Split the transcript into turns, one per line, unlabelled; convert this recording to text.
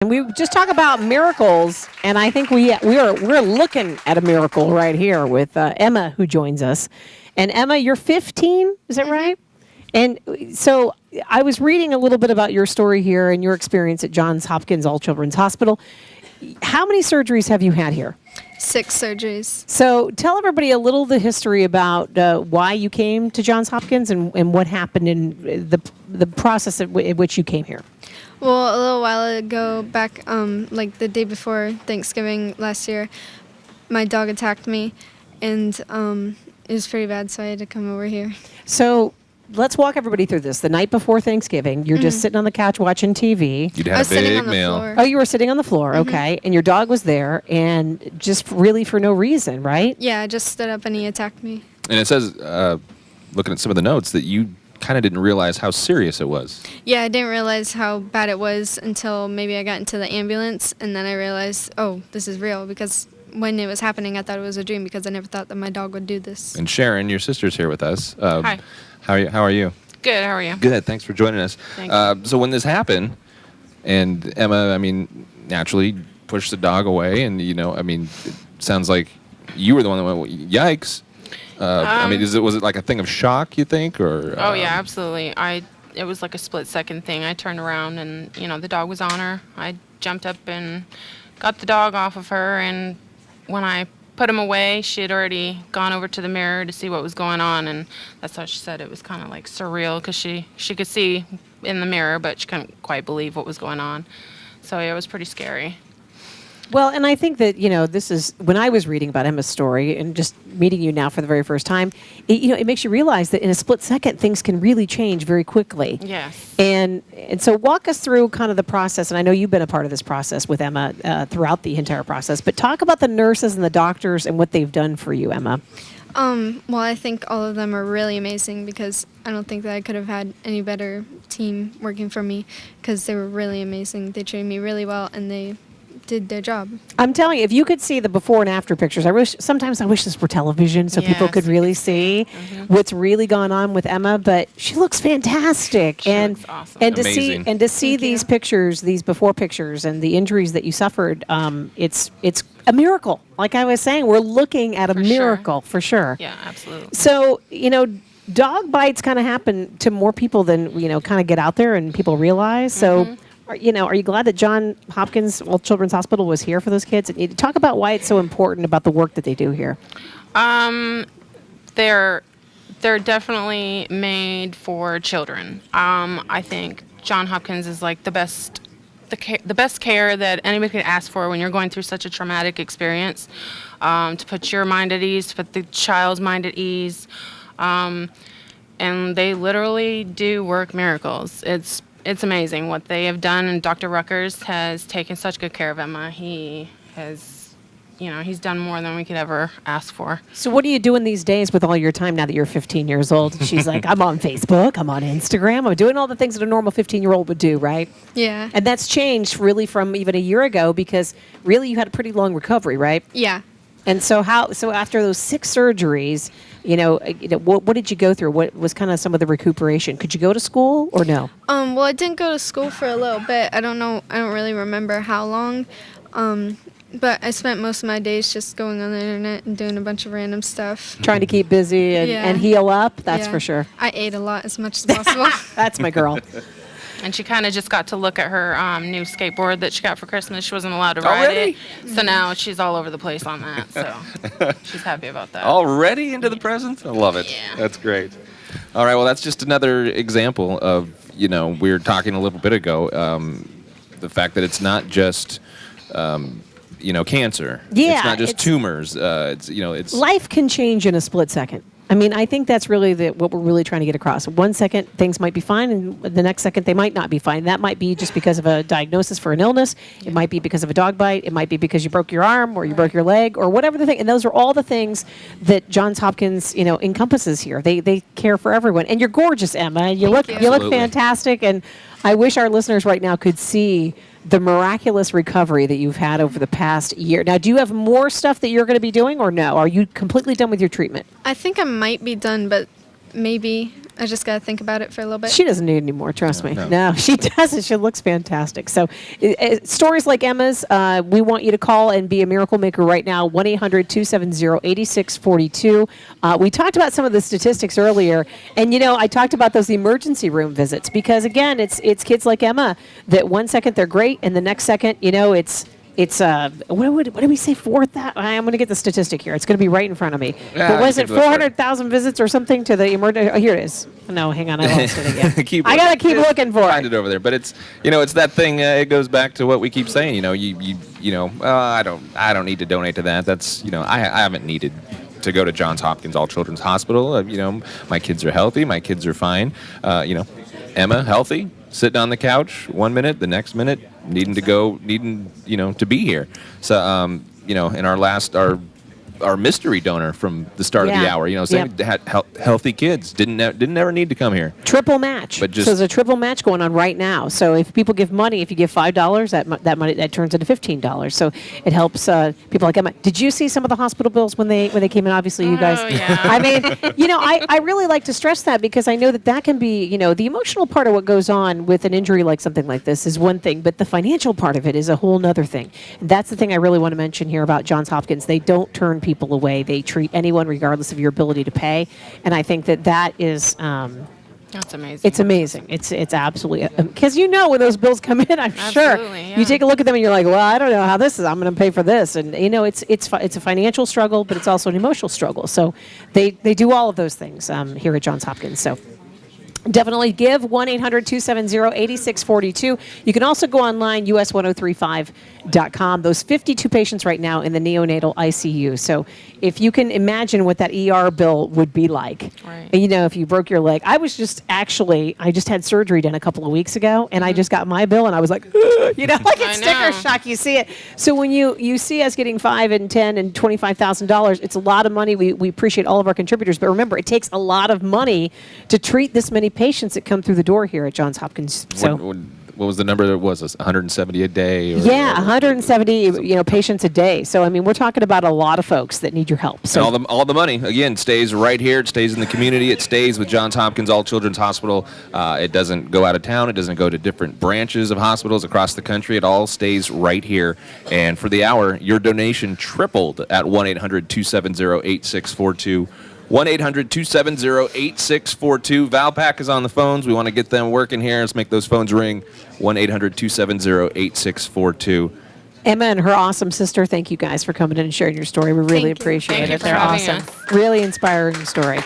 And we just talk about miracles, and I think we're looking at a miracle right here with Emma, who joins us. And Emma, you're 15, is that right? And so I was reading a little bit about your story here and your experience at Johns Hopkins All Children's Hospital. How many surgeries have you had here?
6 surgeries.
So tell everybody a little the history about why you came to Johns Hopkins and what happened in the process at which you came here.
Well, a little while ago, back like the day before Thanksgiving last year, my dog attacked me, and it was pretty bad, so I had to come over here.
So let's walk everybody through this. The night before Thanksgiving, you're just sitting on the couch watching TV.
You'd had a big meal.
Oh, you were sitting on the floor, okay. And your dog was there, and just really for no reason, right?
Yeah, I just stood up and he attacked me.
And it says, looking at some of the notes, that you kind of didn't realize how serious it was.
Yeah, I didn't realize how bad it was until maybe I got into the ambulance, and then I realized, oh, this is real, because when it was happening, I thought it was a dream, because I never thought that my dog would do this.
And Sharon, your sister's here with us.
Hi.
How are you?
Good, how are you?
Good, thanks for joining us.
Thank you.
So when this happened, and Emma, I mean, naturally pushed the dog away, and, it sounds like you were the one that went, yikes. Was it like a thing of shock, you think, or?
Oh yeah, absolutely. It was like a split-second thing. I turned around and, the dog was on her. I jumped up and got the dog off of her, and when I put him away, she had already gone over to the mirror to see what was going on, and that's how she said it was kind of like surreal, because she could see in the mirror, but she couldn't quite believe what was going on. So yeah, it was pretty scary.
Well, and I think that, this is, when I was reading about Emma's story and just meeting you now for the very first time, it makes you realize that in a split second, things can really change very quickly.
Yes.
And so walk us through kind of the process, and I know you've been a part of this process with Emma throughout the entire process, but talk about the nurses and the doctors and what they've done for you, Emma.
Well, I think all of them are really amazing, because I don't think that I could have had any better team working for me, because they were really amazing. They treated me really well, and they did their job.
I'm telling you, if you could see the before and after pictures, sometimes I wish this were television so people could really see what's really gone on with Emma, but she looks fantastic.
She looks awesome.
And
Amazing.
to see these pictures, these before pictures and the injuries that you suffered, it's a miracle. Like I was saying, we're looking at a miracle for sure.
Yeah, absolutely.
So, dog bites kind of happen to more people than, kind of get out there and people realize. So, are you glad that Johns Hopkins All Children's Hospital was here for those kids? And talk about why it's so important about the work that they do here.
They're definitely made for children. I think Johns Hopkins is like the best care that anybody could ask for when you're going through such a traumatic experience. To put your mind at ease, to put the child's mind at ease, and they literally do work miracles. It's amazing what they have done, and Dr. Ruckers has taken such good care of Emma. He has, he's done more than we could ever ask for.
So what are you doing these days with all your time now that you're 15 years old? She's like, I'm on Facebook, I'm on Instagram, I'm doing all the things that a normal 15-year-old would do, right?
Yeah.
And that's changed really from even a year ago, because really you had a pretty long recovery, right?
Yeah.
And so after those 6 surgeries, what did you go through? What was kind of some of the recuperation? Could you go to school or no?
Well, I didn't go to school for a little bit. I don't know. I don't really remember how long. But I spent most of my days just going on the internet and doing a bunch of random stuff.
Trying to keep busy and heal up, that's for sure.
I ate a lot, as much as possible.
That's my girl.
And she kind of just got to look at her new skateboard that she got for Christmas. She wasn't allowed to ride it. So now she's all over the place on that. So she's happy about that.
Already into the presents? I love it.
Yeah.
That's great. All right, well, that's just another example of, we were talking a little bit ago, the fact that it's not just, cancer.
Yeah.
It's not just tumors. It's
Life can change in a split second. I mean, I think that's really what we're really trying to get across. 1 second, things might be fine, and the next second, they might not be fine. That might be just because of a diagnosis for an illness. It might be because of a dog bite. It might be because you broke your arm or you broke your leg or whatever the thing. And those are all the things that Johns Hopkins, encompasses here. They care for everyone. And you're gorgeous, Emma. You look fantastic. And I wish our listeners right now could see the miraculous recovery that you've had over the past year. Now, do you have more stuff that you're going to be doing, or no? Are you completely done with your treatment?
I think I might be done, but maybe. I just got to think about it for a little bit.
She doesn't need any more, trust me.
No.
No, she doesn't. She looks fantastic. So, stories like Emma's, we want you to call and be a miracle maker right now, 1-800-270-8642. We talked about some of the statistics earlier, and, I talked about those emergency room visits because, again, it's kids like Emma that 1 second they're great, and the next second, it's what did we say? I'm going to get the statistic here. It's going to be right in front of me.
Yeah,
but was
you
it
can look for it.
400,000 visits or something to the emergency? Oh, here it is. No, hang on, I lost it again.
Keep
I gotta keep
looking.
looking for
Find
it.
it over there, but it's it's that thing. It goes back to what we keep saying. I don't need to donate to that. That's I haven't needed to go to Johns Hopkins All Children's Hospital. My kids are healthy. My kids are fine. Emma healthy, sitting on the couch 1 minute, the next minute needing to be here. So in our mystery donor from the start of the
Yeah.
hour,
Yep.
had healthy kids, didn't ever need to come here.
Triple match.
But just-
so there's a triple match going on right now. So if people give money, if you give $5, that money that turns into $15. So it helps people like Emma. Did you see some of the hospital bills when they came in? Obviously, you guys.
Oh, yeah.
I mean, I really like to stress that because I know that can be, the emotional part of what goes on with an injury like something like this is one thing, but the financial part of it is a whole nother thing. And that's the thing I really want to mention here about Johns Hopkins. They don't turn people away. They treat anyone regardless of your ability to pay. And I think that is
That's amazing.
it's amazing. It's absolutely because when those bills come in, I'm sure
Absolutely, yeah.
you take a look at them and you're like, well, I don't know how this is. I'm going to pay for this, and it's a financial struggle, but it's also an emotional struggle. So they do all of those things here at Johns Hopkins. So. Definitely give 1-800-270-8642. You can also go online, US1035.com. Those 52 patients right now in the neonatal ICU. So if you can imagine what that ER bill would be like,
Right.
if you broke your leg. I just had surgery done a couple of weeks ago, and I just got my bill, and I was like, like
I
it's sticker
know.
shock. You see it. So when you see us getting $5,000 and $10,000 and $25,000, it's a lot of money. We appreciate all of our contributors, but remember, it takes a lot of money to treat this many patients that come through the door here at Johns Hopkins. So.
What was the number that was? 170 a day?
Yeah, 170 patients a day. So we're talking about a lot of folks that need your help. So
And all the money again stays right here. It stays in the community. It stays with Johns Hopkins All Children's Hospital. It doesn't go out of town. It doesn't go to different branches of hospitals across the country. It all stays right here. And for the hour, your donation tripled at 1-800-270-8642. 1-800-270-8642. Valpak is on the phones. We want to get them working here. Let's make those phones ring. 1-800-270-8642.
Emma and her awesome sister, thank you guys for coming in and sharing your story. We really
Thank you.
appreciate
Thank
it.
you for
They're
having
awesome.
us.
Really inspiring story.